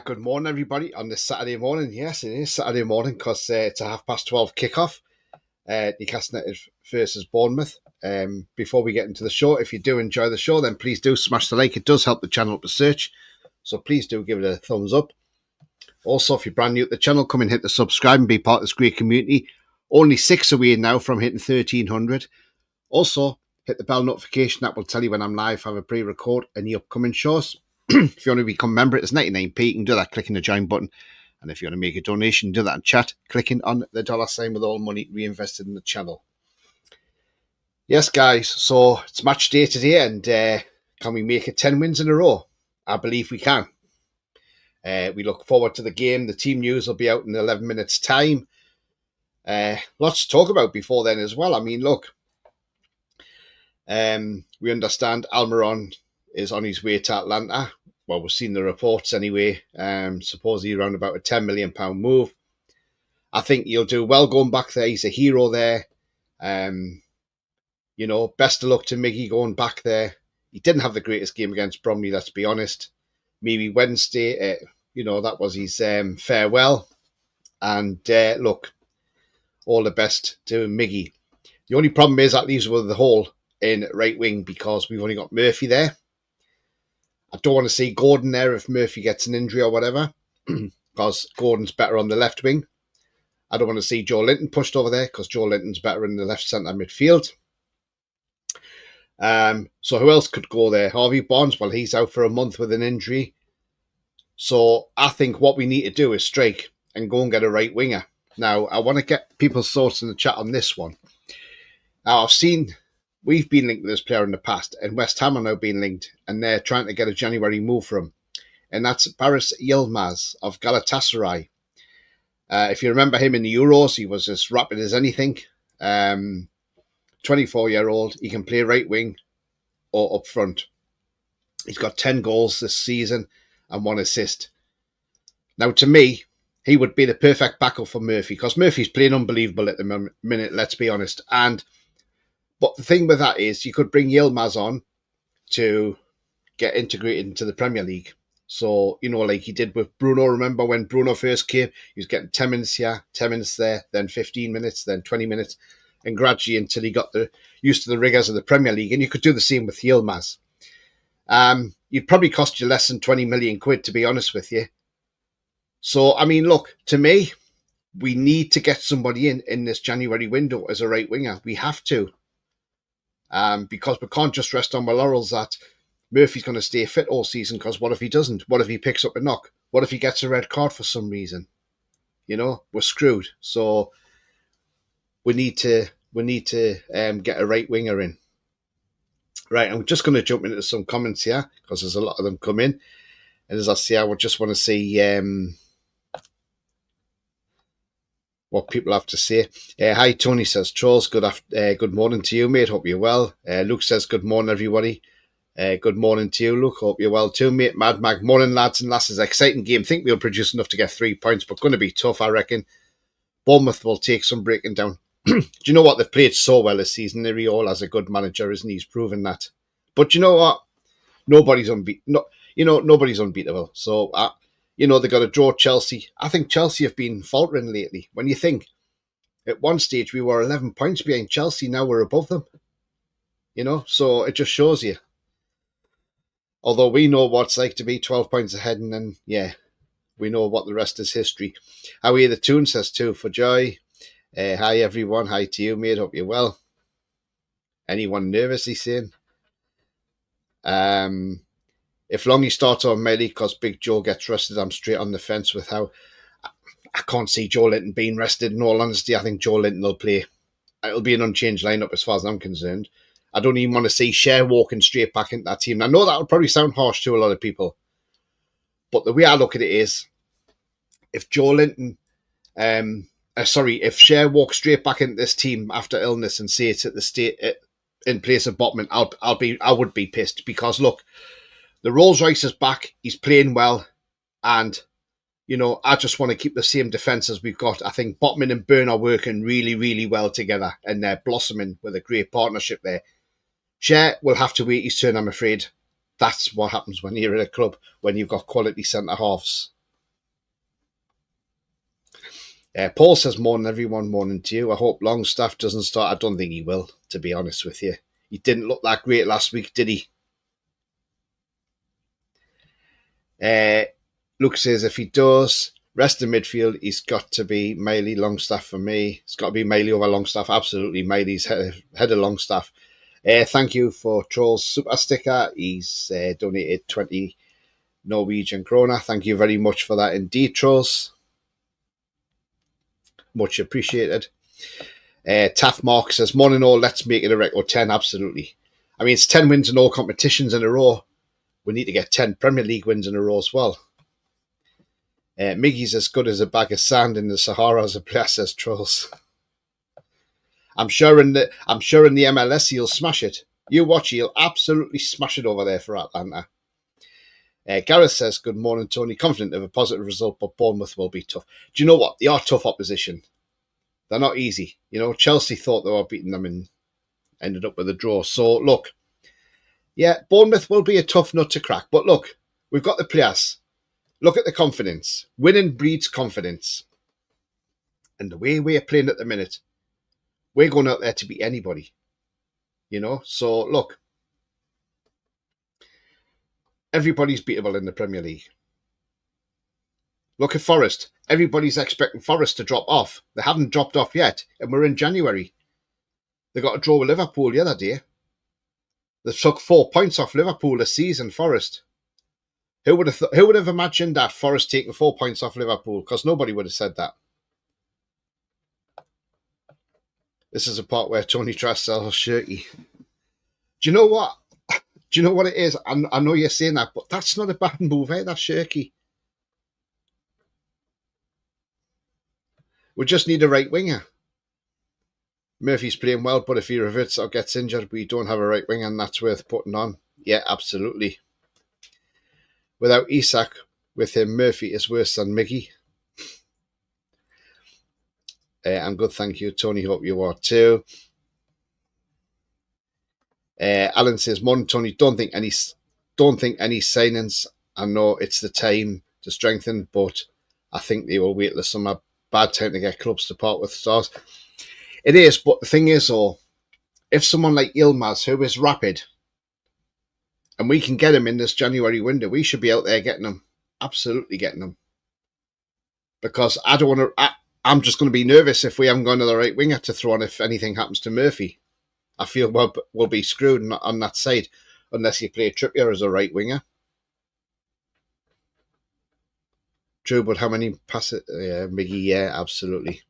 Good morning, everybody, on this Saturday morning. Yes, it is Saturday morning because it's a 12:30 kickoff. Newcastle United versus Bournemouth. Before we get into the show, if you do enjoy the show, then please do smash the like. It does help the channel up the search, so please do give it a thumbs up. Also, if you're brand new to the channel, come and hit the subscribe and be part of this great community. Only 6 away now from hitting 1,300. Also, hit the bell notification. That will tell you when I'm live, have a pre-record any upcoming shows. If you want to become a member, it's 99p. You can do that clicking the join button. And if you want to make a donation, do that in chat, clicking on the $sign with all money reinvested in the channel. Yes, guys, so it's match day today, and can we make it 10 wins in a row? I believe we can. We look forward to the game. The team news will be out in 11 minutes' time. Lots to talk about before then as well. I mean, look, we understand Almiron is on his way to Atlanta. Well, we've seen the reports anyway. Supposedly around about a £10 million move. I think he'll do well going back there. He's a hero there. Best of luck to Miggy going back there. He didn't have the greatest game against Bromley, let's be honest. Maybe Wednesday, that was his farewell. And look, all the best to Miggy. The only problem is that leaves with the hole in right wing because we've only got Murphy there. I don't want to see Gordon there if Murphy gets an injury or whatever, because Gordon's better on the left wing. I don't want to see Joe Linton pushed over there because Joe Linton's better in the left centre midfield. So who else could go there? Harvey Barnes, well, he's out for a month with an injury. So I think what we need to do is strike and go and get a right winger. Now, I want to get people's thoughts in the chat on this one. Now, we've been linked with this player in the past, and West Ham are now being linked, and they're trying to get a January move for him. And that's Barış Yilmaz of Galatasaray. If you remember him in the Euros, he was as rapid as anything. 24-year-old. He can play right wing or up front. He's got 10 goals this season and 1 assist. Now, to me, he would be the perfect backup for Murphy because Murphy's playing unbelievable at the minute, let's be honest. But the thing with that is you could bring Yilmaz on to get integrated into the Premier League. So, like he did with Bruno. Remember when Bruno first came, he was getting 10 minutes here, 10 minutes there, then 15 minutes, then 20 minutes, and gradually until he got used to the rigours of the Premier League. And you could do the same with Yilmaz. You'd probably cost you less than 20 million quid, to be honest with you. So, I mean, look, to me, we need to get somebody in this January window as a right winger. We have to. Because we can't just rest on our laurels that Murphy's going to stay fit all season, because what if he doesn't? What if he picks up a knock? What if he gets a red card for some reason? We're screwed. So we need to get a right winger in. Right, I'm just going to jump into some comments here because there's a lot of them come in. And as I say, I would just want to see what people have to say. Hi, Tony says, Trolls, good morning to you, mate. Hope you're well. Luke says, good morning, everybody. Good morning to you, Luke. Hope you're well too, mate. Mad Mag, morning, lads and lasses. Exciting game. Think we'll produce enough to get 3 points, but going to be tough, I reckon. Bournemouth will take some breaking down. Do you know what? They've played so well this season. Iriol as a good manager, isn't he? He's proven that. But you know what? Nobody's unbeatable. Nobody's unbeatable. So, they got to draw Chelsea. I think Chelsea have been faltering lately. When you think, at one stage we were 11 points behind Chelsea, now we're above them. So it just shows you. Although we know what it's like to be 12 points ahead, and then, we know what the rest is history. How are you? The tune says too, for joy. Hi, everyone. Hi to you, mate. Hope you're well. Anyone nervous, he's saying? If Longy starts on Melly because Big Joe gets rested, I'm straight on the fence with how I can't see Joe Linton being rested. In all honesty, I think Joe Linton will play. It'll be an unchanged lineup as far as I'm concerned. I don't even want to see Cher walking straight back into that team. I know that will probably sound harsh to a lot of people, but the way I look at it is, if Joe Linton, if Cher walks straight back into this team after illness and say it's at the state in place of Botman, I would be pissed because look, the Rolls Royce is back. He's playing well, and I just want to keep the same defence as we've got. I think Botman and Byrne are working really, really well together, and they're blossoming with a great partnership there. Cher will have to wait his turn, I'm afraid. That's what happens when you're at a club when you've got quality centre halves. Paul says, morning everyone, morning to you. I hope Longstaff doesn't start. I don't think he will, to be honest with you. He didn't look that great last week, did he? Luke says, if he does, rest of midfield, he's got to be Maley, Longstaff for me. It's got to be Maley over Longstaff. Absolutely, Maley's head of Longstaff. Thank you for Troll's super sticker. He's donated 20 Norwegian krona. Thank you very much for that indeed, Trolls. Much appreciated. Taff Mark says, morning all, let's make it a record 10. Absolutely. I mean, it's 10 wins in all competitions in a row. We need to get 10 Premier League wins in a row as well. Miggy's as good as a bag of sand in the Sahara as a player, says Trolls. I'm sure in the MLS he'll smash it. You watch, he'll absolutely smash it over there for Atlanta. Gareth says, good morning, Tony. Confident of a positive result, but Bournemouth will be tough. Do you know what? They are tough opposition. They're not easy. You know, Chelsea thought they were beating them and ended up with a draw. So, look, yeah, Bournemouth will be a tough nut to crack. But look, we've got the players. Look at the confidence. Winning breeds confidence. And the way we're playing at the minute, we're going out there to beat anybody. You know, so look, everybody's beatable in the Premier League. Look at Forest. Everybody's expecting Forest to drop off. They haven't dropped off yet, and we're in January. They got a draw with Liverpool the other day. They took 4 points off Liverpool this season, Forest. Who would have imagined that, Forest taking 4 points off Liverpool? Because nobody would have said that. This is a part where Tony tries to sell Shirky. Do you know what? Do you know what it is? I know you're saying that, but that's not a bad move, eh? That's Shirky. We just need a right winger. Murphy's playing well, but if he reverts or gets injured, we don't have a right winger, and that's worth putting on. Yeah, absolutely. Without Isak, with him, Murphy is worse than Miggy. I'm good, thank you, Tony. Hope you are too. Alan says, "Morning, Tony. Don't think any signings. I know it's the time to strengthen, but I think they will wait till the summer. Bad time to get clubs to part with stars. It is, but the thing is, though, if someone like Yilmaz, who is rapid, and we can get him in this January window, we should be out there getting him. Absolutely getting him. Because I don't want to. I'm just going to be nervous if we haven't got another right winger to throw on if anything happens to Murphy. I feel we'll be screwed on that side unless you play Trippier as a right winger. True, but how many passes? Yeah, Miggy, yeah, absolutely.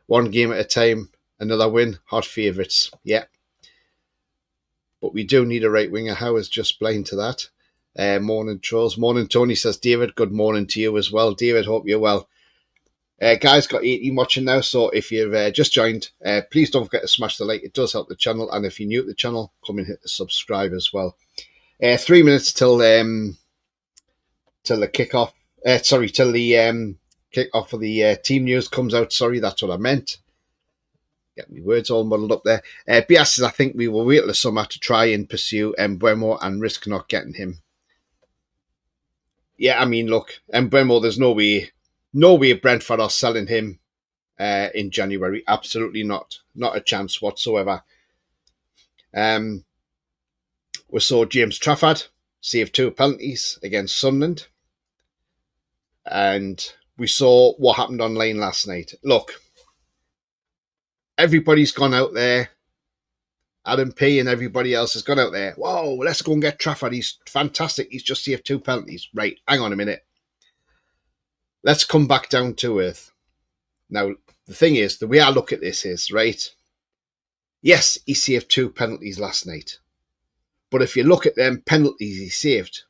One game at a time, another win, hot favourites. Yeah. But we do need a right winger. How is just blind to that? Morning, Trolls. Morning, Tony, says David. Good morning to you as well. David, hope you're well. Guys, got 18 watching now, so if you've just joined, please don't forget to smash the like. It does help the channel, and if you're new to the channel, come and hit the subscribe as well. 3 minutes till the kickoff. Till the kickoff for the team news comes out. Sorry, that's what I meant. Get my words all muddled up there. BS says, I think we will wait till the summer to try and pursue Mbeumo and risk not getting him. Yeah, I mean, look, Mbeumo, there's no way Brentford are selling him in January. Absolutely not. Not a chance whatsoever. We saw James Trafford save 2 penalties against Sunderland. And we saw what happened online last night. Look, everybody's gone out there. Adam P and everybody else has gone out there. Whoa, let's go and get Trafford. He's fantastic. He's just saved 2 penalties. Right, hang on a minute. Let's come back down to earth. Now, the thing is, the way I look at this is, right, yes, he saved 2 penalties last night. But if you look at them penalties he saved,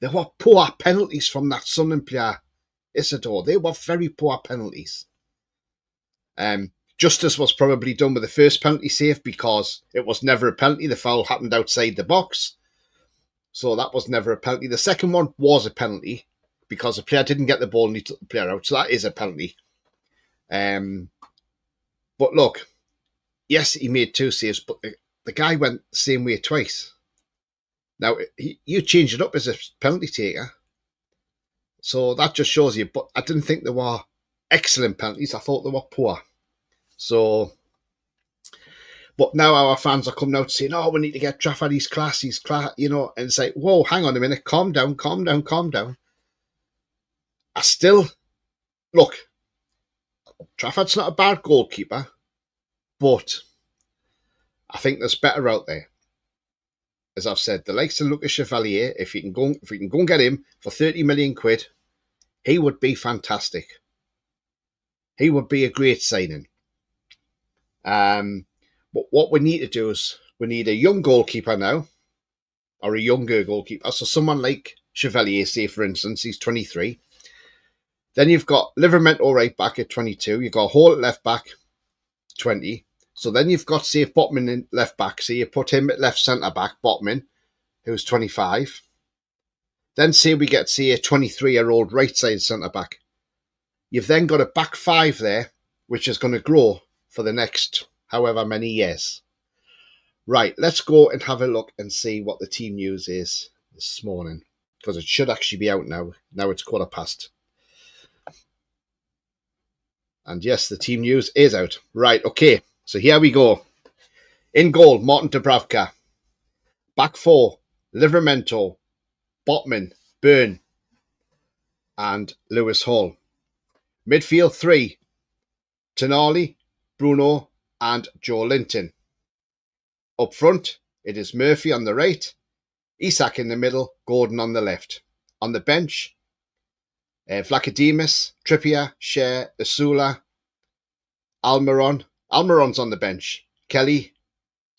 they were poor penalties from that Sunderland player, Isidore. They were very poor penalties. Justice was probably done with the first penalty save because it was never a penalty. The foul happened outside the box. So that was never a penalty. The second one was a penalty because the player didn't get the ball and he took the player out. So that is a penalty. But look, yes, he made 2 saves, but the guy went the same way twice. Now, you changed it up as a penalty taker. So that just shows you. But I didn't think there were excellent penalties. I thought they were poor. So, but now our fans are coming out saying, "Oh, we need to get Trafford. He's class, you know." And it's like, "Whoa, hang on a minute, calm down, calm down, calm down." I still look. Trafford's not a bad goalkeeper, but I think there's better out there. As I've said, the likes of Lucas Chevalier, if we can go and get him for 30 million quid, he would be fantastic. He would be a great signing. But what we need to do is we need a young goalkeeper now, or a younger goalkeeper. So someone like Chevalier, say for instance, he's 23. Then you've got Livramento right back at 22. You've got Hall at left back, 20. So then you've got, say, Botman in left back. So you put him at left centre back, Botman, who's 25. Then say we get, say, a 23-year-old right side centre back. You've then got a back five there, which is going to grow for the next however many years. Right, let's go and have a look and see what the team news is this morning, because it should actually be out now. Now it's 1:15. And yes, the team news is out. Right, okay, so here we go. In goal, Martin Dubravka. Back four, Livramento, Botman, Byrne, and Lewis Hall. Midfield three, Tonali, Bruno, and Joe Linton. Up front, it is Murphy on the right, Isak in the middle, Gordon on the left. On the bench, Vlachodimos, Trippier, Cher, Asula, Almiron. Almiron's on the bench. Kelly,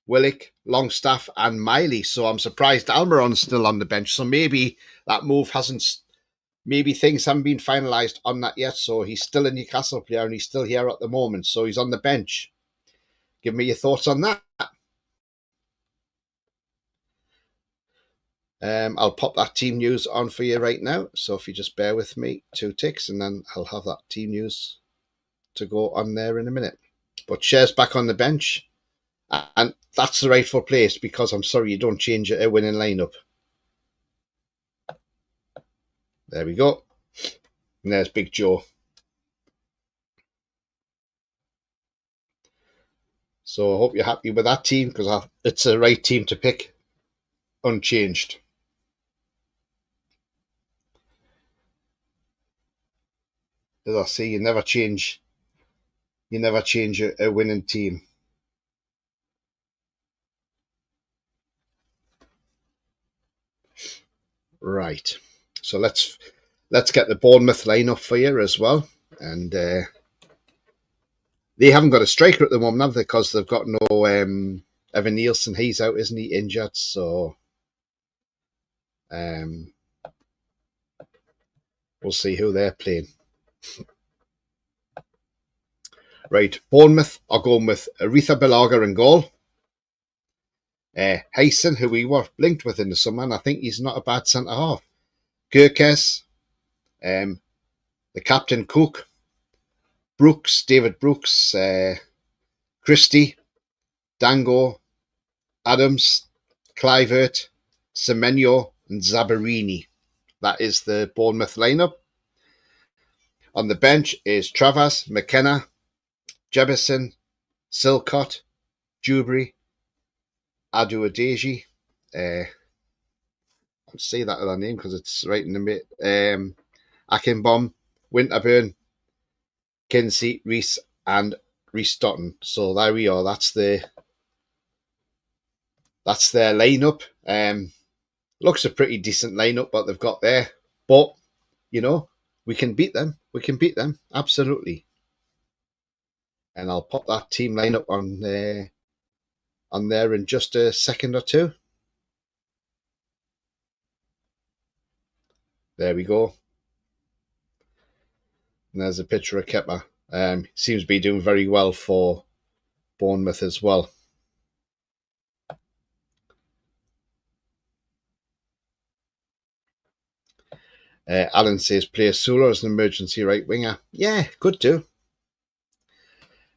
Willock, Longstaff, and Miley. So I'm surprised Almiron's still on the bench. So maybe that move maybe things haven't been finalised on that yet. So he's still a Newcastle player and he's still here at the moment. So he's on the bench. Give me your thoughts on that. I'll pop that team news on for you right now. So if you just bear with me 2 ticks and then I'll have that team news to go on there in a minute. But Cher's back on the bench. And that's the rightful place, because I'm sorry you don't change a winning lineup. There we go. And there's Big Joe. So I hope you're happy with that team, because it's the right team to pick, unchanged. As I say, you never change a winning team. Right. So let's get the Bournemouth lineup for you as well. And they haven't got a striker at the moment, have they? Because they've got no Evan Nielsen. He's out, isn't he? Injured. So we'll see who they're playing. Right, Bournemouth are going with Aretha Balaga in goal. Hayson, who we were linked with in the summer, and I think he's not a bad centre half. Gurkes, the captain Cook, Brooks, David Brooks, Christie, Dango, Adams, Clivert, Semenyo, and Zabarini. That is the Bournemouth lineup. On the bench is Travers, McKenna, Jebison, Silcott, Dewberry, Aduadeji. I'll say that other name because it's right in the mid. Akinbom, Winterburn, Kinsey, Reese, and Reese Dotton. So there we are. That's their lineup. Looks a pretty decent lineup what they've got there. But, you know, we can beat them. We can beat them. Absolutely. And I'll pop that team lineup on there in just a second or two. There we go. And there's a picture of Kepa. Seems to be doing very well for Bournemouth as well. Alan says, play Sula as an emergency right winger. Yeah, could do.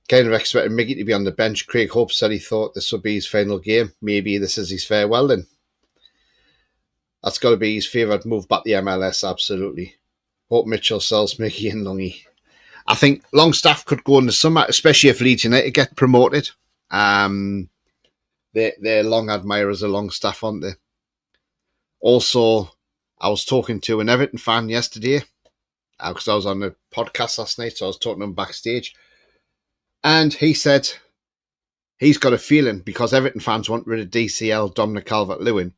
Kind of expected Miggy to be on the bench. Craig Hope said he thought this would be his final game. Maybe this is his farewell then. That's got to be his favourite move back to the MLS, absolutely. Hope Mitchell sells Miggy and Lungy. I think Longstaff could go in the summer, especially if Leeds United get promoted. They're long admirers of Longstaff, aren't they? Also, I was talking to an Everton fan yesterday because I was on a podcast last night, so I was talking to him backstage. And he said he's got a feeling, because Everton fans want rid of DCL, Dominic Calvert-Lewin,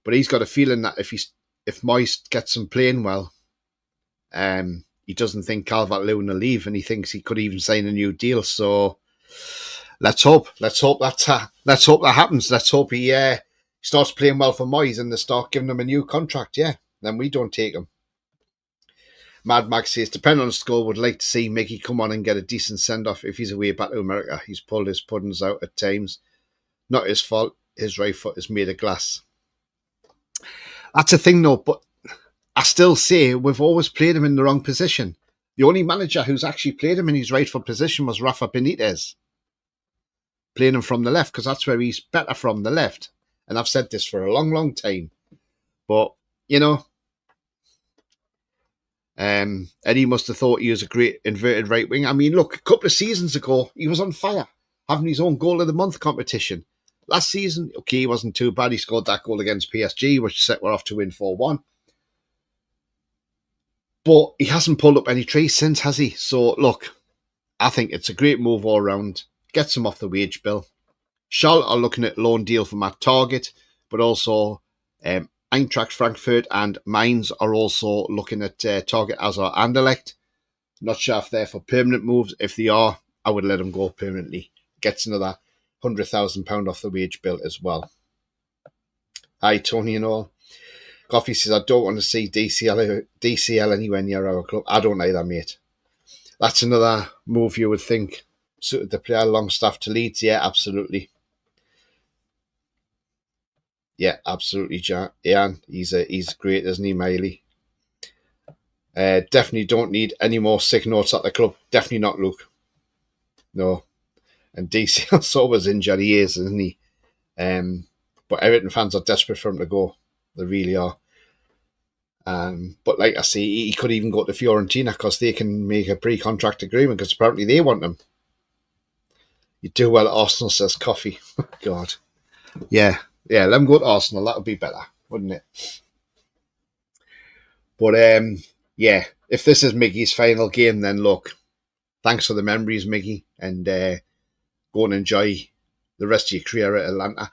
but he's got a feeling that if Moyes gets him playing well, he doesn't think Calvert-Lewin will leave, and he thinks he could even sign a new deal. So let's hope that happens. Let's hope he starts playing well for Moyes and they start giving him a new contract. Yeah, then we don't take him. Mad Max says, depending on the score, would like to see Mickey come on and get a decent send-off if he's away back to America. He's pulled his puddings out at times. Not his fault. His right foot is made of glass. That's a thing, though, but I still say we've always played him in the wrong position. The only manager who's actually played him in his rightful position was Rafa Benitez, playing him from the left, because that's where he's better from the left. And I've said this for a long, long time. But, you know, Eddie must have thought he was a great inverted right wing. I mean, look, a couple of seasons ago, he was on fire, having his own goal of the month competition. Last season, okay, he wasn't too bad. He scored that goal against PSG, which set we're off to win 4-1. But he hasn't pulled up any trees since, has he? So, look, I think it's a great move all round. Gets him off the wage bill. Charlotte are looking at loan deal for Matt Target, but also Eintracht Frankfurt and Mainz are also looking at Target as our Anderlecht. Not sure if they're for permanent moves. If they are, I would let them go permanently. Gets another £100,000 off the wage bill as well. Hi, Tony and all. Coffee says, I don't want to see DCL anywhere near our club. I don't either, mate. That's another move you would think suited the player. Longstaff to Leeds. Yeah, absolutely. Yeah, absolutely, Ian. He's great, isn't he, Miley? Definitely don't need any more sick notes at the club. Definitely not, Luke. No. And DCL Sober's injured, he is, isn't he? But Everton fans are desperate for him to go. They really are. But like I say, he could even go to Fiorentina because they can make a pre-contract agreement because apparently they want him. You do well at Arsenal, says Coffee. God. Yeah, let him go to Arsenal. That would be better, wouldn't it? But yeah, if this is Miggy's final game, then look, thanks for the memories, Miggy, and go and enjoy the rest of your career at Atlanta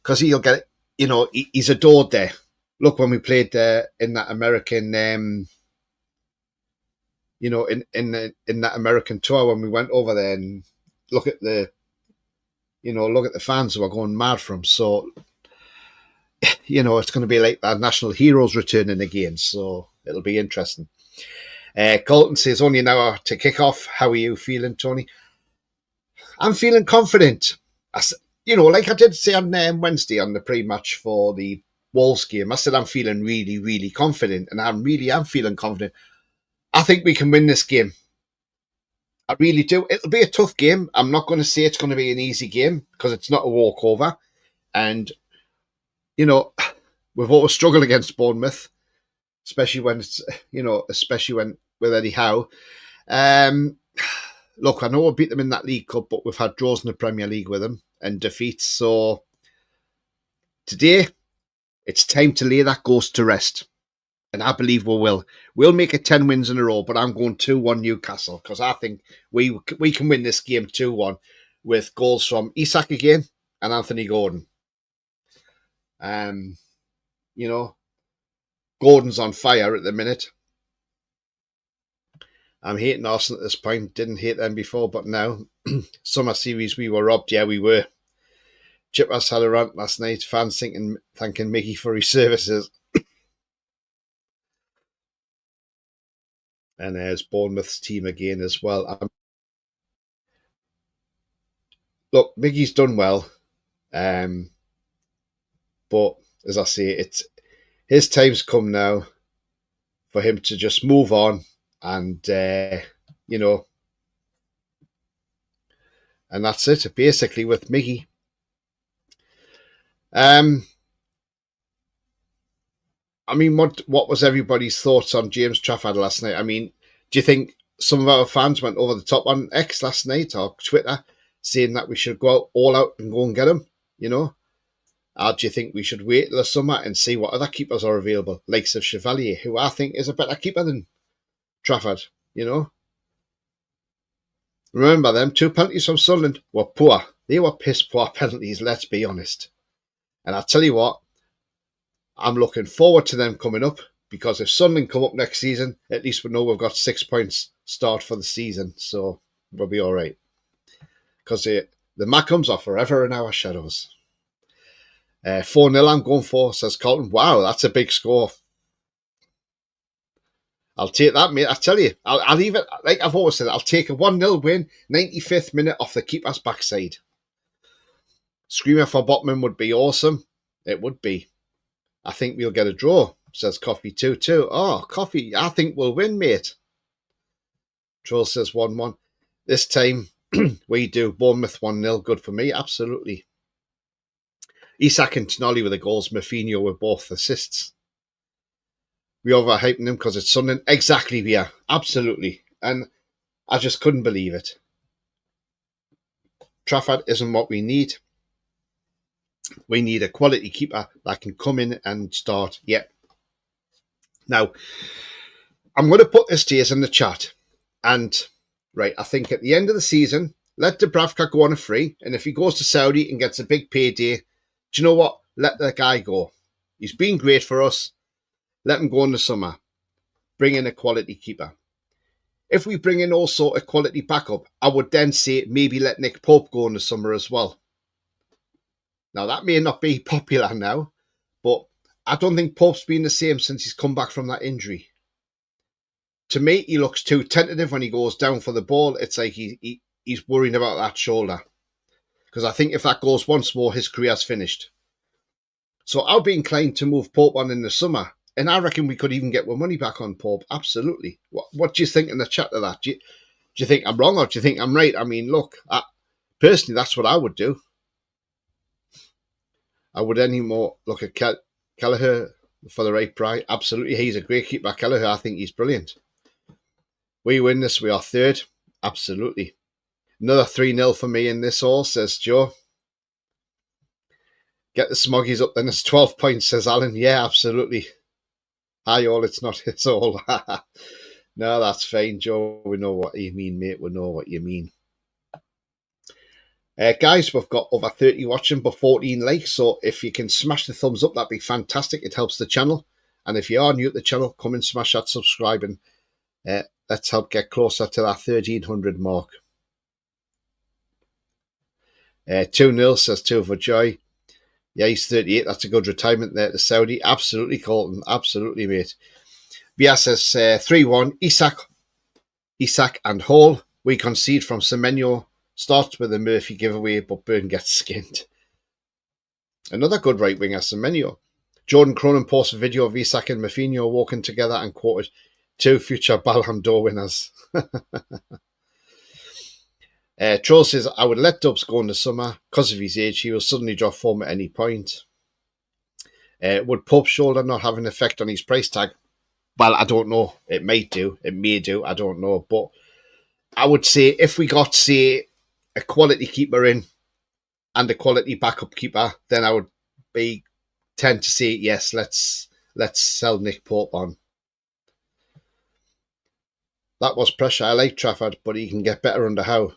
because he'll get it. You know, he's adored there. Look, when we played in that American, you know, in that American tour when we went over there, and look at the fans who are going mad for him. So, you know, it's going to be like our national heroes returning again. So it'll be interesting. Colton says, only an hour to kick off. How are you feeling, Tony? I'm feeling confident. You know, like I did say on Wednesday on the pre-match for the Wolves game, I said I'm feeling really, really confident, and I really am feeling confident. I think we can win this game. I really do. It'll be a tough game. I'm not going to say it's going to be an easy game because it's not a walkover. And, you know, we've always struggled against Bournemouth, especially when with Eddie Howe. Look, I know we beat them in that League Cup, but we've had draws in the Premier League with them and defeats. So today, it's time to lay that ghost to rest. And I believe we will. We'll make it 10 wins in a row, but I'm going 2-1 Newcastle because I think we can win this game 2-1 with goals from Isak again and Anthony Gordon. You know, Gordon's on fire at the minute. I'm hating Arsenal at this point. Didn't hate them before, but now, summer series, we were robbed. Yeah, we were. Chippers had a rant last night. Fans thanking Mickey for his services. And there's Bournemouth's team again as well. Look, Mickey's done well. But as I say, it's his time's come now for him to just move on and, you know, and that's it, basically, with Mickey. I mean, what was everybody's thoughts on James Trafford last night? I mean, do you think some of our fans went over the top on X last night or Twitter saying that we should go out all out and go and get him, you know. Or do you think we should wait till the summer and see what other keepers are available, likes of Chevalier, who I think is a better keeper than Trafford, you know? Remember, them 2 penalties from Sunderland were poor. They were piss poor penalties, let's be honest. And I tell you what, I'm looking forward to them coming up, because if Sunderland come up next season, at least we know we've got 6 points start for the season, so we'll be all right. Because the Mackhams are forever in our shadows. 4-0 I'm going for, says Colton. Wow, that's a big score. I'll take that, mate. I tell you, I'll even, like I've always said, I'll take a 1-0 win, 95th minute off the keeper's backside. Screamer for Botman would be awesome. It would be. I think we'll get a draw, says Coffee 2-2. Oh, Coffee, I think we'll win, mate. Troll says 1-1. This time, we do. Bournemouth 1-0. Good for me, absolutely. Isak and Tonali with the goals. Mafinho with both assists. We overhyping him because it's Sunderland. Exactly, yeah, absolutely. And I just couldn't believe it. Trafford isn't what we need. We need a quality keeper that can come in and start. Yeah. Now, I'm going to put this to you in the chat. And, right, I think at the end of the season, let Dubravka go on a free. And if he goes to Saudi and gets a big payday, do you know what? Let the guy go. He's been great for us. Let him go in the summer. Bring in a quality keeper. If we bring in also a quality backup, I would then say maybe let Nick Pope go in the summer as well. Now, that may not be popular now, but I don't think Pope's been the same since he's come back from that injury. To me, he looks too tentative when he goes down for the ball. It's like he's worrying about that shoulder. Because I think if that goes once more, his career's finished. So I'll be inclined to move Pope on in the summer. And I reckon we could even get our money back on Pope. Absolutely. What do you think in the chat of that? Do you think I'm wrong or do you think I'm right? I mean, look, personally, that's what I would do. I would anymore look at Kelleher for the right price. Absolutely. He's a great keeper. Kelleher, I think he's brilliant. We win this. We are third. Absolutely. Another 3-0 for me in this all, says Joe. Get the Smoggies up then. It's 12 points, says Alan. Yeah, absolutely. Hi all, it's not his all. No, that's fine, Joe. We know what you mean, mate. We know what you mean. Guys, we've got over 30 watching but 14 likes. So if you can smash the thumbs up, that'd be fantastic. It helps the channel. And if you are new to the channel, come and smash that subscribe and let's help get closer to that 1300 mark. 2-0 says 2 for Joy. Yeah, he's 38. That's a good retirement there to Saudi. Absolutely, Colton. Absolutely, mate. Bia says 3-1. Isak and Hall. We concede from Semenyo. Starts with a Murphy giveaway, but Burn gets skinned. Another good right winger, Semenyo. Jordan Cronin posted a video of Isak and Mafinho walking together and quoted 2 future Ballon d'Or winners. Troll says, I would let Dubs go in the summer. Because of his age, he will suddenly drop form at any point. Would Pope's shoulder not have an effect on his price tag? Well, I don't know. It might do. It may do. I don't know. But I would say if we got, say, a quality keeper in and a quality backup keeper, then I would tend to say, yes, let's sell Nick Pope on. That was pressure. I like Trafford, but he can get better under Howe.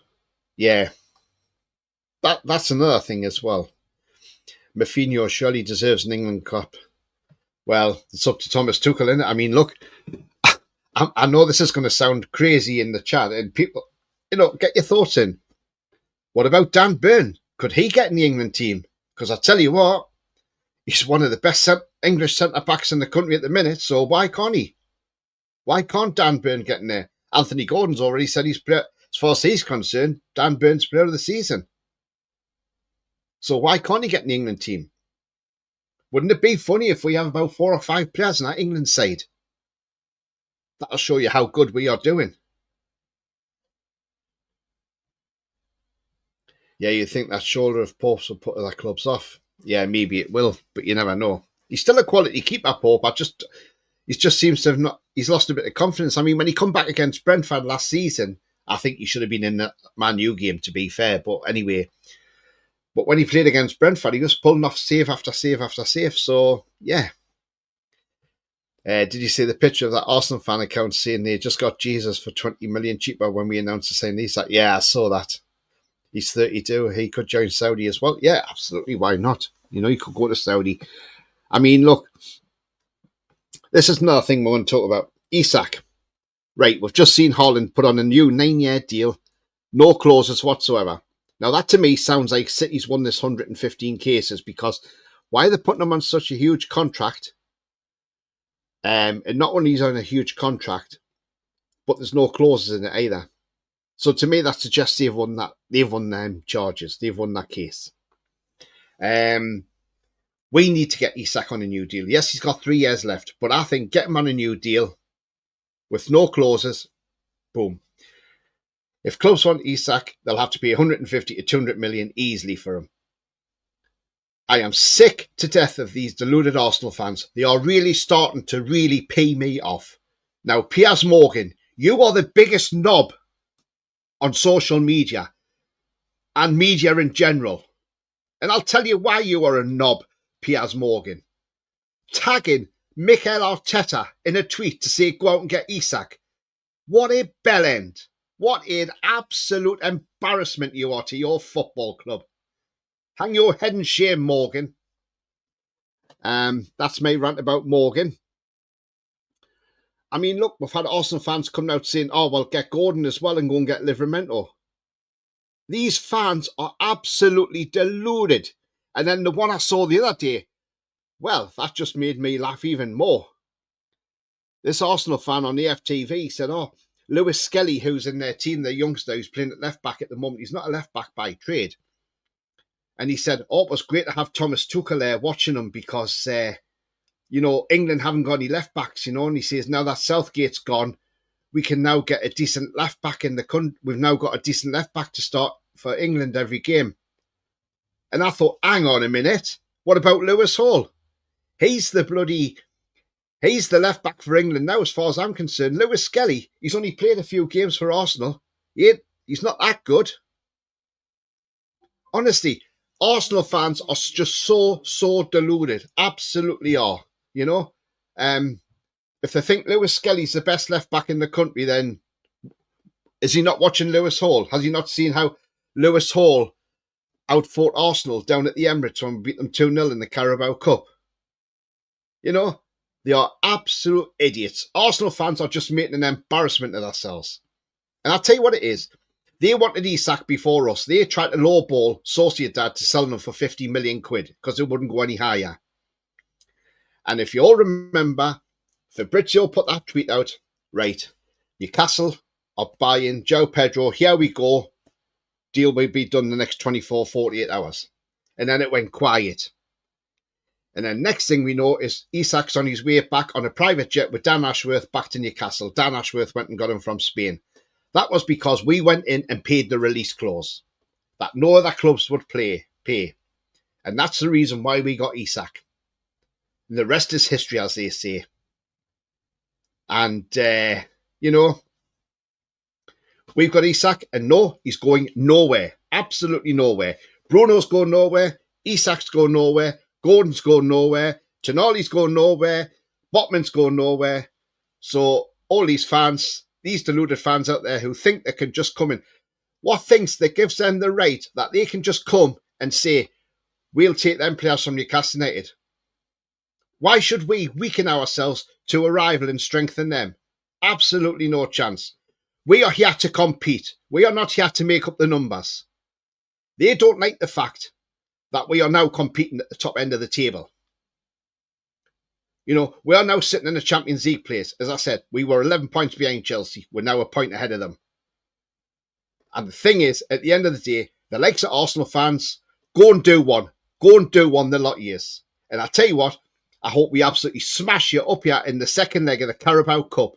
Yeah, that's another thing as well. Mafinho surely deserves an England Cup. Well, it's up to Thomas Tuchel, isn't it? I mean, look, I know this is going to sound crazy in the chat, and people, get your thoughts in. What about Dan Burn? Could he get in the England team? Because I tell you what, he's one of the best English centre-backs in the country at the minute, so why can't he? Why can't Dan Burn get in there? Anthony Gordon's already said he's player. As far as he's concerned, Dan Burn's player of the season. So why can't he get in the England team? Wouldn't it be funny if we have about 4 or 5 players in that England side? That'll show you how good we are doing. Yeah, you think that shoulder of Pope's will put other clubs off? Yeah, maybe it will, but you never know. He's still a quality keeper, Pope. He just seems to have not. He's lost a bit of confidence. I mean, when he come back against Brentford last season, I think he should have been in the Man U game, to be fair. But anyway, but when he played against Brentford, he was pulling off save after save after save. So yeah. Did you see the picture of that Arsenal fan account saying they just got Jesus for 20 million cheaper when we announced the signing? He's like, yeah, I saw that. He's 32. He could join Saudi as well. Yeah, absolutely. Why not? You know, he could go to Saudi. I mean, look, this is another thing we're going to talk about. Isak. Right, we've just seen Haaland put on a new 9-year deal. No clauses whatsoever. Now, that to me sounds like City's won this 115 cases, because why are they putting him on such a huge contract? And not only is he on a huge contract, but there's no clauses in it either. So to me, that suggests they've won that. They've won them charges. They've won that case. We need to get Isak on a new deal. Yes, he's got 3 years left, but I think get him on a new deal with no clauses. Boom. If clubs want Isak, they'll have to pay 150 to 200 million easily for him. I am sick to death of these deluded Arsenal fans. They are really starting to really pay me off. Now, Piers Morgan, you are the biggest knob on social media and media in general. And I'll tell you why you are a knob, Piers Morgan. Tagging Mikel Arteta in a tweet to say go out and get Isak. What a bellend. What an absolute embarrassment you are to your football club. Hang your head in shame, Morgan. That's my rant about Morgan. I mean, look, we've had Arsenal fans coming out saying, oh, well, get Gordon as well and go and get Livramento. These fans are absolutely deluded. And then the one I saw the other day, well, that just made me laugh even more. This Arsenal fan on the FTV said, oh, Lewis Skelly, who's in their team, the youngster who's playing at left back at the moment, he's not a left back by trade. And he said, oh, it was great to have Thomas Tuchel there watching him because, you know, England haven't got any left backs, you know. And he says, now that Southgate's gone, we can now get a decent left back in the country. We've now got a decent left back to start for England every game. And I thought, hang on a minute. What about Lewis Hall? He's the left back for England now, as far as I'm concerned. Lewis Skelly, he's only played a few games for Arsenal. He's not that good. Honestly, Arsenal fans are just so deluded. Absolutely are. You know? If they think Lewis Skelly's the best left back in the country, then is he not watching Lewis Hall? Has he not seen how Lewis Hall outfought Arsenal down at the Emirates when we beat them 2-0 in the Carabao Cup? You know? They are absolute idiots. Arsenal fans are just making an embarrassment of themselves. And I'll tell you what it is. They wanted Isak before us. They tried to lowball Sociedad to sell them for 50 million quid because it wouldn't go any higher. And if you all remember, Fabrizio put that tweet out, right, Newcastle are buying Joe Pedro, here we go, deal will be done the next 24, 48 hours. And then it went quiet. And then next thing we know is Isak's on his way back on a private jet with Dan Ashworth back to Newcastle. Dan Ashworth went and got him from Spain. That was because we went in and paid the release clause that no other clubs would pay. And that's the reason why we got Isak. And the rest is history, as they say. And, you know, we've got Isak, and no, he's going nowhere. Absolutely nowhere. Bruno's going nowhere. Isak's going nowhere. Gordon's going nowhere. Tonali's going nowhere. Botman's going nowhere. So all these fans, these deluded fans out there who think they can just come in, what thinks that gives them the right that they can just come and say, we'll take them players from Newcastle United? Why should we weaken ourselves to a rival and strengthen them? Absolutely no chance. We are here to compete. We are not here to make up the numbers. They don't like the fact that we are now competing at the top end of the table. You know, we are now sitting in the Champions League place. As I said, we were 11 points behind Chelsea. We're now a point ahead of them. And the thing is, at the end of the day, the likes of Arsenal fans, go and do one. Go and do one, the lot of years. And I tell you what, I hope we absolutely smash you up here in the second leg of the Carabao Cup.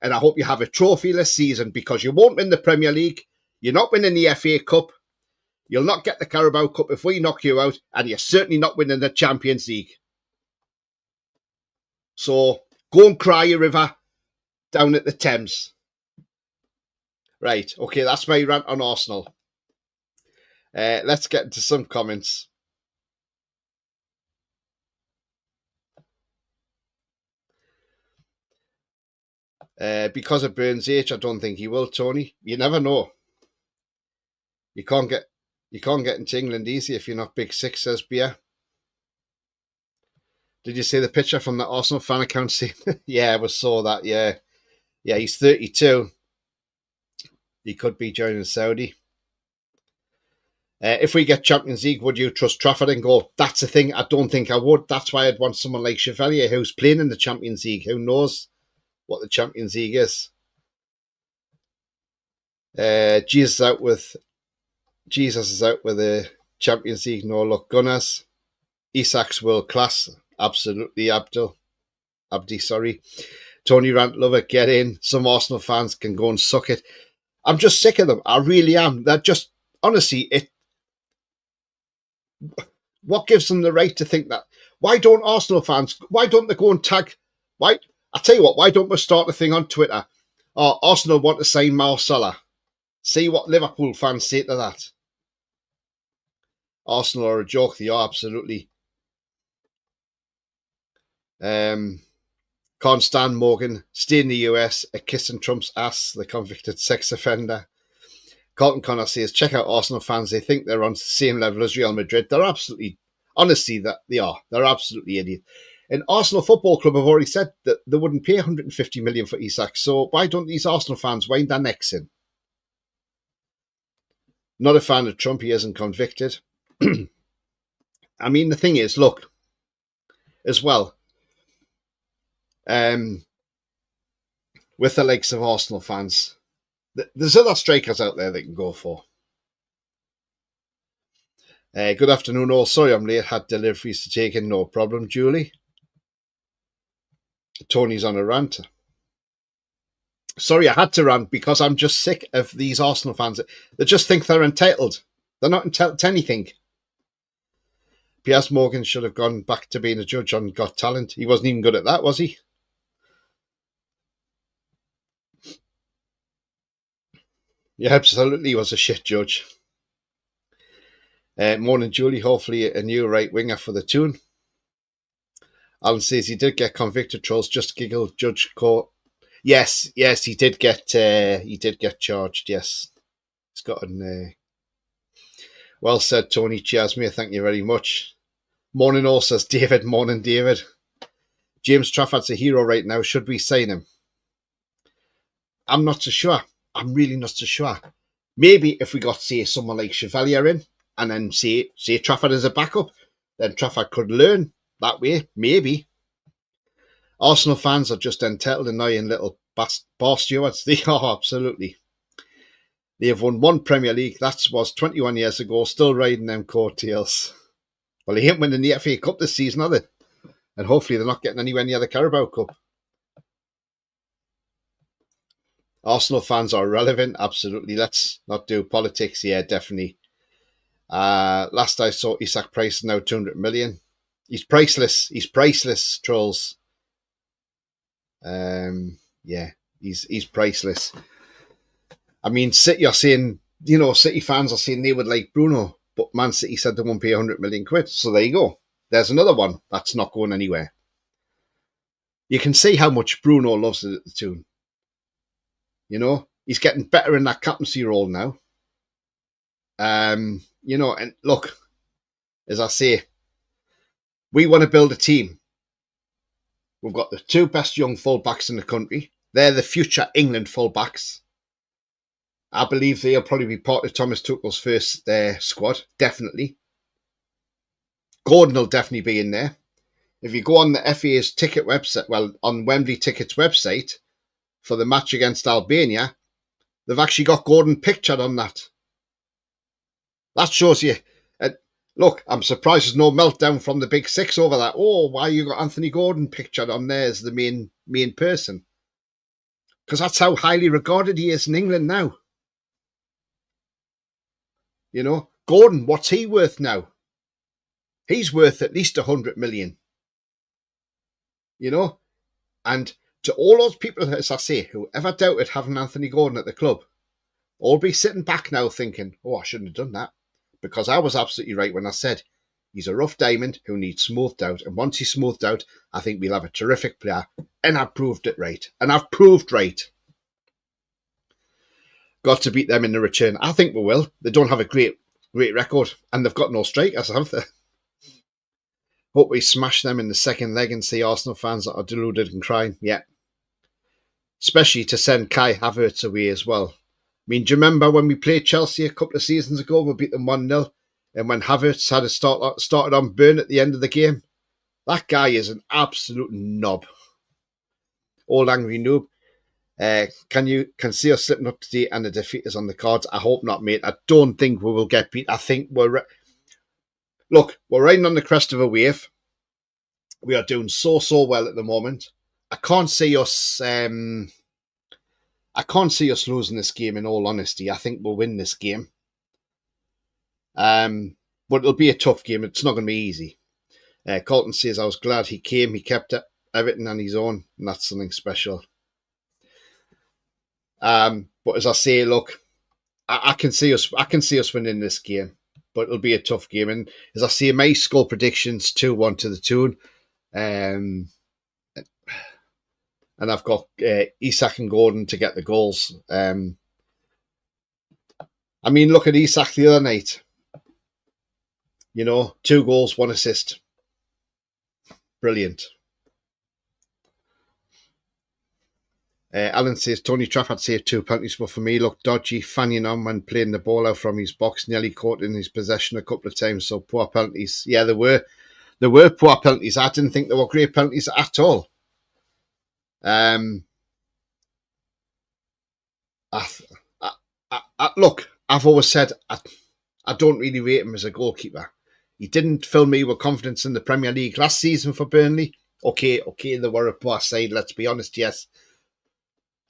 And I hope you have a trophyless season, because you won't win the Premier League. You're not winning the FA Cup. You'll not get the Carabao Cup if we knock you out. And you're certainly not winning the Champions League. So Go and cry a river down at the Thames. Right, okay, that's my rant on Arsenal. Let's get into some comments. Because of Burns' age, I don't think he will, Tony. You never know. You can't get into England easy if you're not big six, says Beer. Did you see the picture from the Arsenal fan account? Yeah, I saw that, yeah. Yeah, he's 32. He could be joining Saudi. If we get Champions League, would you trust Trafford and go? That's the thing. I don't think I would. That's why I'd want someone like Chevalier who's playing in the Champions League. Who knows what the Champions League is? Jesus is out with the Champions League. No luck, Gunners. Isak's world class. Absolutely, Abdi, sorry. Tony Rant, love it. Get in. Some Arsenal fans can go and suck it. I'm just sick of them. I really am. That just, honestly, what gives them the right to think that? Why don't Arsenal fans, why don't they go and tag, I tell you what, why don't we start a thing on Twitter? Oh, Arsenal want to sign Marcella. See what Liverpool fans say to that. Arsenal are a joke. They are, absolutely. Can't stand Morgan. Stay in the US. A kissing Trump's ass. The convicted sex offender. Colton Connor says, check out Arsenal fans. They think they're on the same level as Real Madrid. They're absolutely, honestly, that they are. They're absolutely idiots. And Arsenal Football Club have already said that they wouldn't pay 150 million for Isak. So why don't these Arsenal fans wind their necks in? Not a fan of Trump. He isn't convicted. I mean, the thing is, look, as well, with the likes of Arsenal fans, there's other strikers out there they can go for. Good afternoon all. Sorry I'm late. Had deliveries to take in. No problem, Julie. Tony's on a rant. Sorry, I had to rant because I'm just sick of these Arsenal fans. They just think they're entitled. They're not entitled to anything. Piers Morgan should have gone back to being a judge on Got Talent. He wasn't even good at that, was he? Yeah, absolutely, he was a shit judge. Morning, Julie. Hopefully a new right winger for the tune. Alan says he did get convicted. Trolls just giggle. Judge court. Yes, he did get charged. Yes, he's gotten. Well said, Tony. Cheers, mate. Thank you very much. Morning, all, says David. Morning, David. James Trafford's a hero right now. Should we sign him? I'm not so sure. I'm really not so sure. Maybe if we got, say, someone like Chevalier in, and then say Trafford as a backup, then Trafford could learn that way. Maybe. Arsenal fans are just entitled, annoying little bar stewards. They are, absolutely. They have won one Premier League. That was 21 years ago, still riding them coattails. Well, they ain't winning the FA Cup this season, are they? And hopefully they're not getting anywhere near the Carabao Cup. Arsenal fans are irrelevant, absolutely. Let's not do politics. Yeah, definitely. Last I saw, Isak Price is now 200 million. He's priceless. He's priceless, trolls. Yeah, he's priceless. I mean, City are saying, City fans are saying they would like Bruno, but Man City said they won't pay 100 million quid. So there you go. There's another one that's not going anywhere. You can see how much Bruno loves it at the tune. He's getting better in that captaincy role now. And look, as I say, we want to build a team. We've got the two best young fullbacks in the country. They're the future England fullbacks. I believe they'll probably be part of Thomas Tuchel's first squad, definitely. Gordon will definitely be in there. If you go on the FA's ticket website, on Wembley Tickets website, for the match against Albania, they've actually got Gordon pictured on that. That shows you. Look, I'm surprised there's no meltdown from the Big Six over that. Oh, why you got Anthony Gordon pictured on there as the main person? Because that's how highly regarded he is in England now. Gordon, what's he worth now? He's worth at least 100 million. And to all those people, as I say, who ever doubted having Anthony Gordon at the club, all be sitting back now thinking, oh, I shouldn't have done that. Because I was absolutely right when I said he's a rough diamond who needs smoothed out. And once he's smoothed out, I think we'll have a terrific player. And I've proved it right. And I've proved right. Got to beat them in the return. I think we will. They don't have a great record. And they've got no strikers, have they? Hope we smash them in the second leg and see Arsenal fans that are deluded and crying. Yeah. Especially to send Kai Havertz away as well. I mean, do you remember when we played Chelsea a couple of seasons ago? We beat them 1-0. And when Havertz had started on burn at the end of the game, that guy is an absolute knob. Old angry noob. Can see us slipping up today and the defeat is on the cards? I hope not, mate. I don't think we will get beat. I think we're riding on the crest of a wave. We are doing so well at the moment. I can't see us losing this game, in all honesty. I think we'll win this game. But it'll be a tough game. It's not going to be easy. Colton says, I was glad he came. He kept everything on his own, and that's something special. But as I say, look, I can see us winning this game, but it'll be a tough game. And as I say, my score predictions 2-1 to the Toon. And I've got Isak and Gordon to get the goals. I mean, look at Isak the other night. 2 goals, 1 assist. Brilliant. Alan says, Tony Trafford saved 2 penalties, but for me, looked dodgy, fanning on when playing the ball out from his box, nearly caught in his possession a couple of times, so poor penalties. Yeah, there were poor penalties. I didn't think there were great penalties at all. Look, I've always said I don't really rate him as a goalkeeper. He didn't fill me with confidence in the Premier League last season for Burnley. Okay, they were a poor side, let's be honest, yes.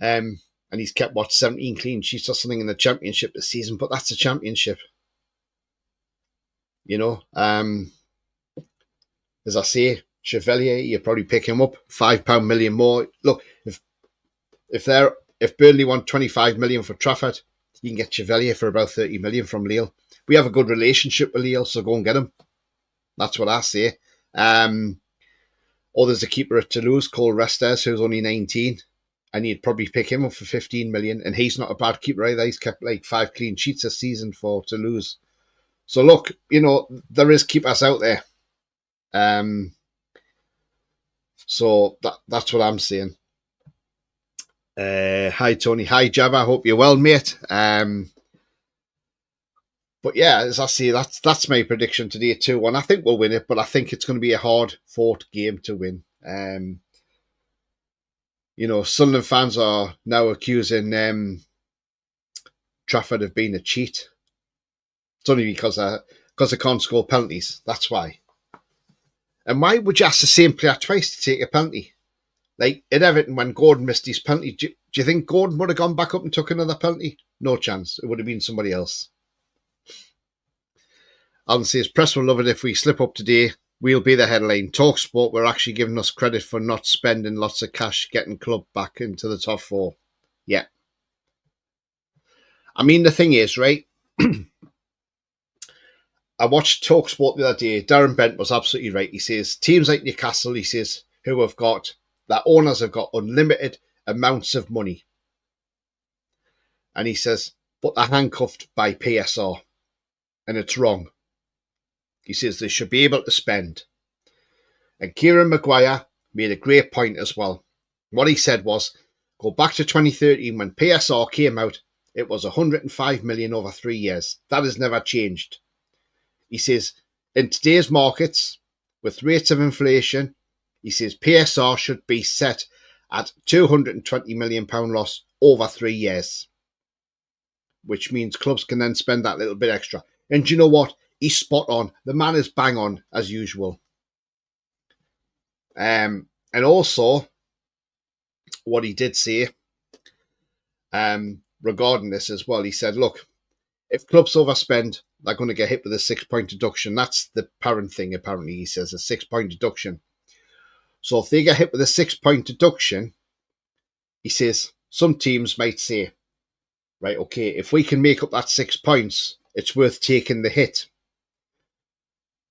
And he's kept, 17 clean sheets or something in the Championship this season, but that's a Championship. As I say, Chevalier, you probably pick him up, £5 million more. Look, if Burnley want 25 million for Trafford, you can get Chevalier for about 30 million from Lille. We have a good relationship with Lille, so go and get him. That's what I say. Or there's a keeper at Toulouse called Restes, who's only 19, and you'd probably pick him up for 15 million, and he's not a bad keeper either. He's kept 5 clean sheets a season for Toulouse. So look, there is keepers out there. So that's what I'm saying. Hi Tony, hi Java. I hope you're well, mate. But yeah, as I say, that's my prediction today, 2-1. I think we'll win it, but I think it's going to be a hard-fought game to win. Sunderland fans are now accusing Trafford of being a cheat. It's only because they can't score penalties. That's why. And why would you ask the same player twice to take a penalty? Like at Everton, when Gordon missed his penalty, do you think Gordon would have gone back up and took another penalty? No chance. It would have been somebody else. Alan says, press will love it if we slip up today. We'll be the headline. TalkSport were actually giving us credit for not spending lots of cash getting club back into the top 4. Yeah. I mean, the thing is, right? I watched TalkSport the other day. Darren Bent was absolutely right. He says, teams like Newcastle, he says, their owners have got unlimited amounts of money. And he says, but they're handcuffed by PSR. And it's wrong. He says they should be able to spend. And Kieran Maguire made a great point as well. What he said was, go back to 2013 when PSR came out, it was 105 million over 3 years. That has never changed. He says, in today's markets, with rates of inflation, he says PSR should be set at £220 million loss over 3 years. Which means clubs can then spend that little bit extra. And do you know what? He's spot on. The man is bang on, as usual. And also, what he did say regarding this as well, he said, look, if clubs overspend, they're going to get hit with a 6-point deduction. That's the parent thing, apparently, he says, a 6-point deduction. So if they get hit with a 6-point deduction, he says, some teams might say, right, okay, if we can make up that 6 points, it's worth taking the hit.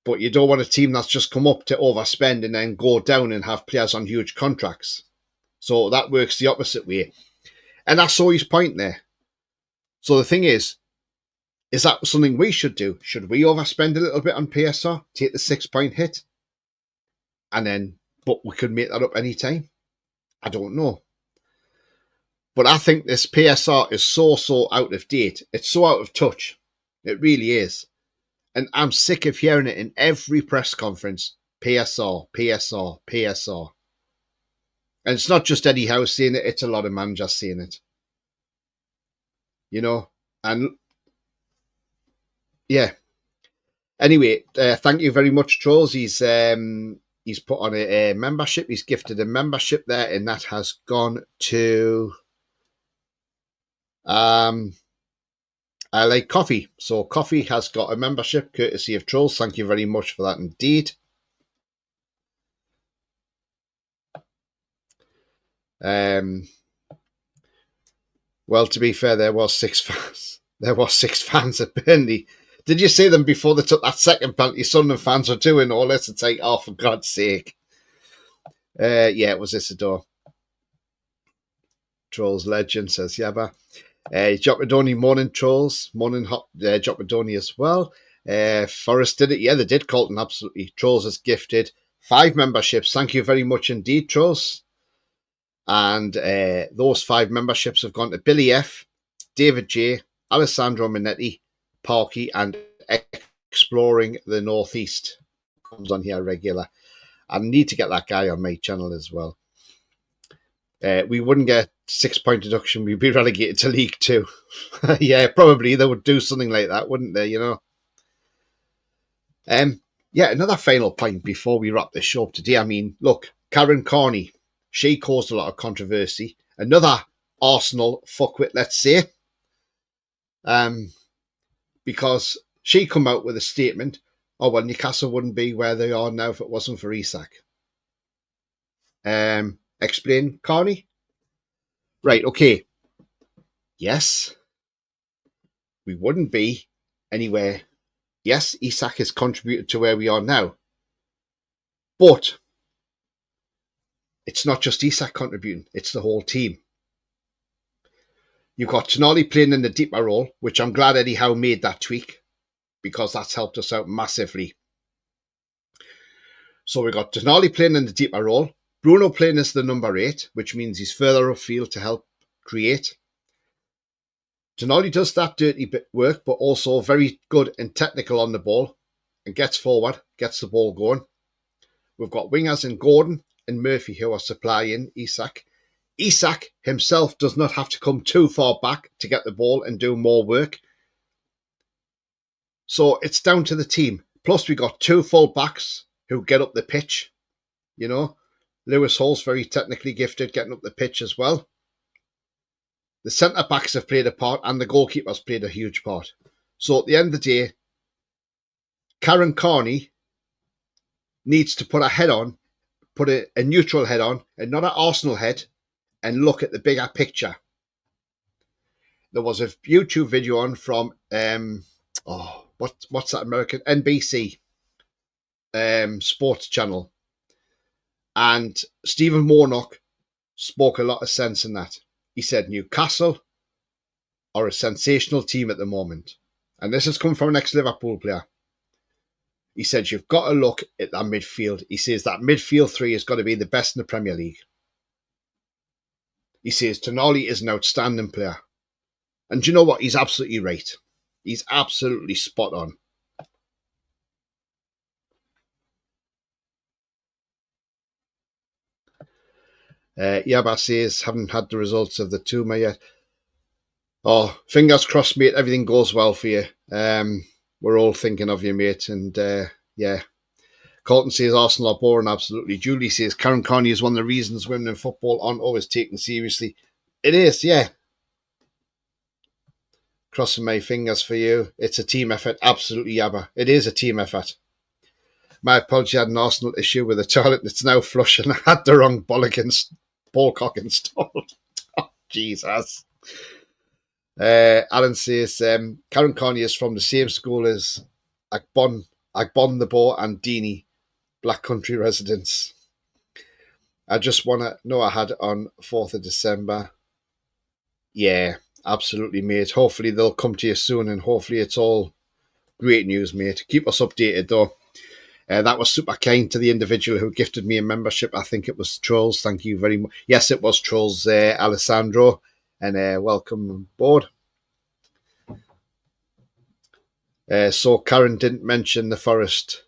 But you don't want a team that's just come up to overspend and then go down and have players on huge contracts. So that works the opposite way. And I saw his point there. So the thing is that something we should do? Should we overspend a little bit on PSR, take the 6-point hit, but we could make that up any time? I don't know. But I think this PSR is so out of date. It's so out of touch. It really is. And I'm sick of hearing it in every press conference. PSR, PSR, PSR. And it's not just Eddie Howe saying it, it's a lot of managers saying it. You know? And yeah. Anyway, thank you very much, Trolls. He's put on a membership. He's gifted a membership there, and that has gone to I Like Coffee. So Coffee has got a membership courtesy of Trolls. Thank you very much for that indeed. Well, to be fair, there was 6 fans. There was 6 fans at Burnley. Did you see them before they took that second penalty? Sunderland fans were doing all this. It's like, oh, for God's sake. Yeah, it was Isidore. Trolls legend, says Yabba. Joppadoni, morning, Trolls. Morning, Joppadoni as well. Forest did it. Yeah, they did, Colton, absolutely. Trolls has gifted 5 memberships. Thank you very much indeed, Trolls. And those 5 memberships have gone to Billy F, David J, Alessandro Minetti, Parky, and Exploring the Northeast. Comes on here regular. I need to get that guy on my channel as well. We wouldn't get 6-point deduction. We'd be relegated to League 2. Yeah, probably they would do something like that, wouldn't they? You know. Yeah, another final point before we wrap this show up today. I mean, look, Karen Carney, she caused a lot of controversy. Another Arsenal fuckwit, let's say. Because she come out with a statement, oh, well, Newcastle wouldn't be where they are now if it wasn't for Isak. Explain, Carney? Right, okay. Yes, we wouldn't be anywhere. Yes, Isak has contributed to where we are now. But it's not just Isak contributing, it's the whole team. You've got Tonali playing in the deeper role, which I'm glad Eddie Howe made that tweak, because that's helped us out massively. So we've got Tonali playing in the deeper role, Bruno playing as the number 8, which means he's further upfield to help create. Tonali does that dirty bit work, but also very good and technical on the ball and gets forward, gets the ball going. We've got wingers in Gordon and Murphy who are supplying Isak. Isak himself does not have to come too far back to get the ball and do more work. So it's down to the team. Plus we got 2 full backs who get up the pitch. You know, Lewis Hall's very technically gifted getting up the pitch as well. The centre-backs have played a part and the goalkeeper's played a huge part. So at the end of the day, Karen Carney needs to put a head on, put a neutral head on, and not an Arsenal head, and look at the bigger picture. There was a YouTube video on from, what's that American? NBC sports channel. And Stephen Warnock spoke a lot of sense in that. He said Newcastle are a sensational team at the moment. And this has come from an ex-Liverpool player. He said, you've got to look at that midfield. He says that midfield 3 has got to be the best in the Premier League. He says Tonali is an outstanding player. And do you know what? He's absolutely right. He's absolutely spot on. Yaba says, haven't had the results of the Tuma yet. Oh, fingers crossed, mate. Everything goes well for you. We're all thinking of you, mate. And yeah. Colton says Arsenal are boring, absolutely. Julie says Karen Carney is one of the reasons women in football aren't always taken seriously. It is, yeah. Crossing my fingers for you. It's a team effort. Absolutely, Yabba. It is a team effort. My apology, I had an Arsenal issue with the toilet. It's now flush and I had the wrong ball cock installed. Oh, Jesus. Alan says, Karen Carney is from the same school as Agbon the Boar and Dini, Black Country residents. I just want to know I had on 4th of December. Yeah, absolutely, mate. Hopefully they'll come to you soon and hopefully it's all great news, mate. Keep us updated, though. That was super kind to the individual who gifted me a membership. I think it was Trolls. Thank you very much. Yes, it was Trolls, Alessandro. And welcome aboard. So Karen didn't mention the Forest.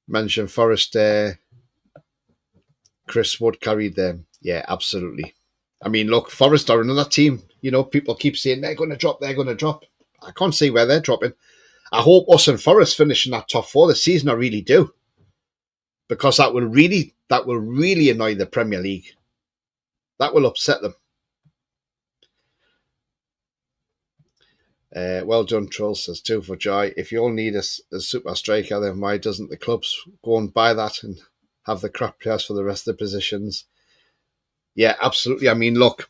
Mention Forest. Chris Wood carried them. Yeah, absolutely. I mean, look, Forest are another team. You know, people keep saying they're going to drop, they're going to drop. I can't see where they're dropping. I hope us and Forest finish in that top four this season. I really do, because that will really annoy the Premier League. That will upset them. Well done, Troll, says 2 for Joy. If you all need a super striker, then why doesn't the clubs go and buy that and have the crap players for the rest of the positions? Yeah, absolutely. I mean, look,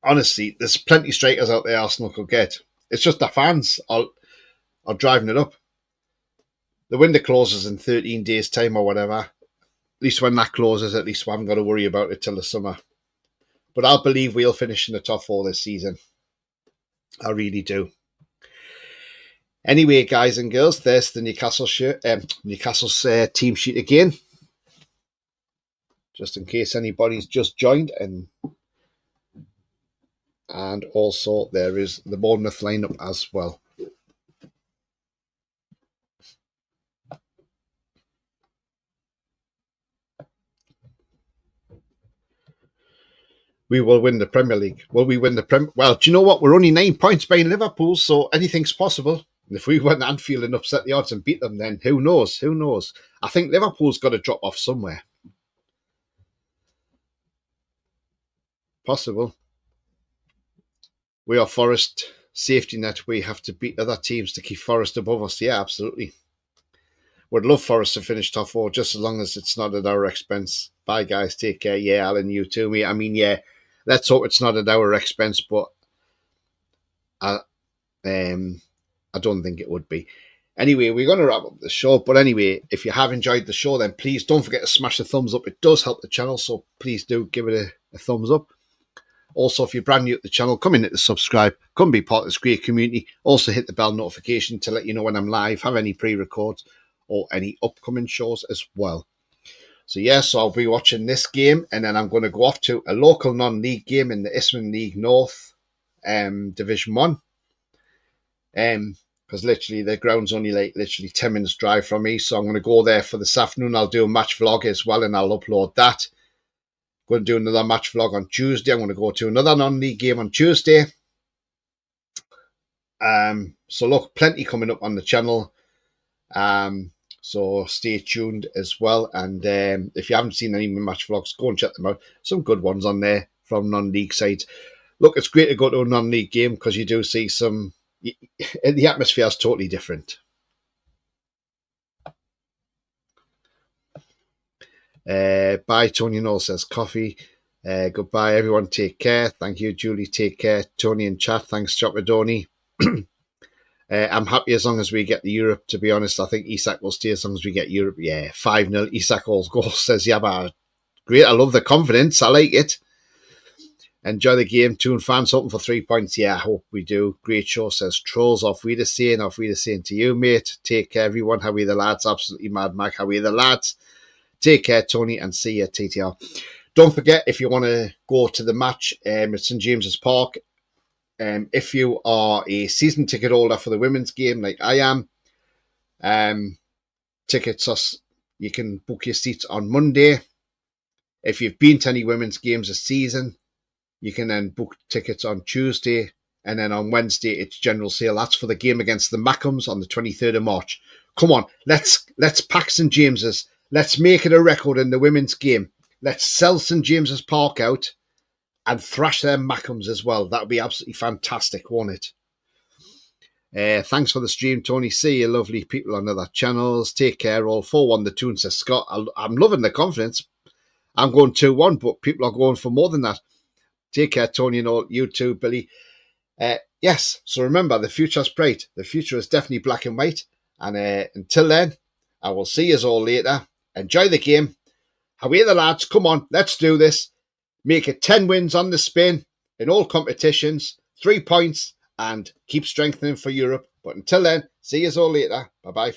honestly, there's plenty of strikers out there Arsenal could get. It's just the fans are driving it up. The window closes in 13 days' time or whatever. At least when that closes, at least we haven't got to worry about it till the summer. But I believe we'll finish in the top four this season. I really do. Anyway, guys and girls, there's the Newcastle's team sheet again. Just in case anybody's just joined, and also there is the Bournemouth lineup as well. We will win the Premier League. Will we win the Premier? Well, do you know what? We're only 9 points behind Liverpool, so anything's possible. And if we went to Anfield and upset the odds and beat them, then who knows? Who knows? I think Liverpool's got to drop off somewhere. Possible. We are Forest safety net. We have to beat other teams to keep Forest above us. Yeah, absolutely. Would love Forest to finish top four, just as long as it's not at our expense. Bye, guys. Take care. Yeah, Alan, you too, mate. I mean, yeah, let's hope it's not at our expense, but I don't think it would be. Anyway, we're going to wrap up the show. But anyway, if you have enjoyed the show, then please don't forget to smash the thumbs up. It does help the channel, so please do give it a thumbs up. Also, if you're brand new at the channel, come in to subscribe. Come be part of this great community. Also, hit the bell notification to let you know when I'm live, have any pre-records or any upcoming shows as well. So, yes, I'll be watching this game, and then I'm going to go off to a local non-league game in the Isthmian League North, Division 1. Because literally the ground's only like 10 minutes drive from me. So I'm going to go there for this afternoon. I'll do a match vlog as well, and I'll upload that. Going to do another match vlog on Tuesday. I'm going to go to another non-league game on Tuesday. So look, plenty coming up on the channel. So stay tuned as well. And if you haven't seen any of my match vlogs, go and check them out. Some good ones on there from non-league sides. Look, it's great to go to a non-league game because you do see some... The atmosphere is totally different. Bye, Tony Noel says coffee. Goodbye, everyone. Take care. Thank you, Julie. Take care. Tony in chat. Thanks, Chopadoni. I'm happy as long as we get the Europe, to be honest. I think Isak will stay as long as we get Europe. Yeah, 5-0. Isak goal says, yeah, but great. I love the confidence. I like it. Enjoy the game. Toon fans hoping for 3 points. Yeah, I hope we do. Great show, says Trolls. Off Wiedersehen to you, mate. Take care, everyone. How are you, the lads? Absolutely mad, Mac. How are you, the lads? Take care, Tony, and see you, TTR. Don't forget, if you want to go to the match at St James's Park, if you are a season ticket holder for the women's game like I am, tickets, you can book your seats on Monday. If you've been to any women's games this season, you can then book tickets on Tuesday, and then on Wednesday it's general sale. That's for the game against the Mackhams on the 23rd of March. Come on, let's pack St James's. Let's make it a record in the women's game. Let's sell St James's Park out and thrash their Mackhams as well. That would be absolutely fantastic, won't it? Thanks for the stream, Tony. See you lovely people on other channels. Take care all. 4-1 the tune, says Scott. I'm loving the confidence. I'm going 2-1, but people are going for more than that. Take care, Tony, and all. You too, Billy. Yes, so remember, the future's bright. The future is definitely black and white. And until then, I will see you all later. Enjoy the game. Away the lads. Come on, let's do this. Make it 10 wins on the spin in all competitions. 3 points. And keep strengthening for Europe. But until then, see you all later. Bye-bye.